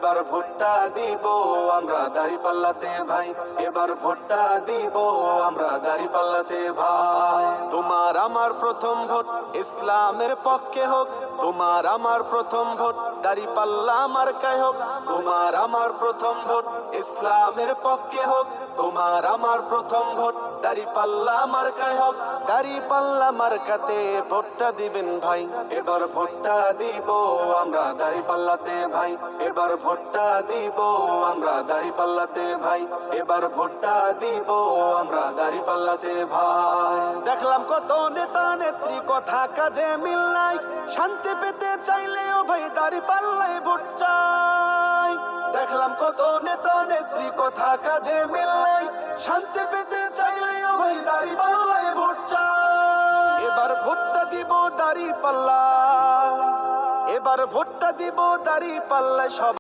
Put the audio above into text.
এবার ভোটটা দিব আমরা দাঁড়িপাল্লাতে ভাই, এবার ভোটটা দিব আমরা দাঁড়িপাল্লাতে ভাই। তোমার আমার প্রথম ভোট ইসলামের পক্ষে হোক, তোমার আমার প্রথম ভোট দাঁড়িপাল্লা মার্কায় হোক। তোমার আমার প্রথম ভোট ইসলামের পক্ষে হোক, তোমার আমার প্রথম ভোট দাঁড়িপাল্লা মার্কায় হোক। দাঁড়িপাল্লা মার্কাতে ভোটটা দিবেন ভাই, এবার ভোটটা দিব আমরা দাঁড়িপাল্লাতে ভাই, এবার ভোটটা দিব আমরা দাঁড়িপাল্লাতে ভাই, এবার ভোটটা দিব আমরা দাঁড়িপাল্লাতে ভাই। দেখলাম কত নেতা নেত্রী কথা কাজে মিল নাই, শান্তি পেতে চাইলেও ভাই দাঁড়িপাল্লায় ভোট চাই। দেখলাম কত নেতা নেত্রী কথা কাজে মিল নাই, শান্তি পেতে চাইলেও ভাই দাঁড়িপাল্লায় ভোট চাই। এবার ভোটটা দিব দাঁড়িপাল্লা, এবার ভোটটা দিব দাঁড়িপাল্লায় সব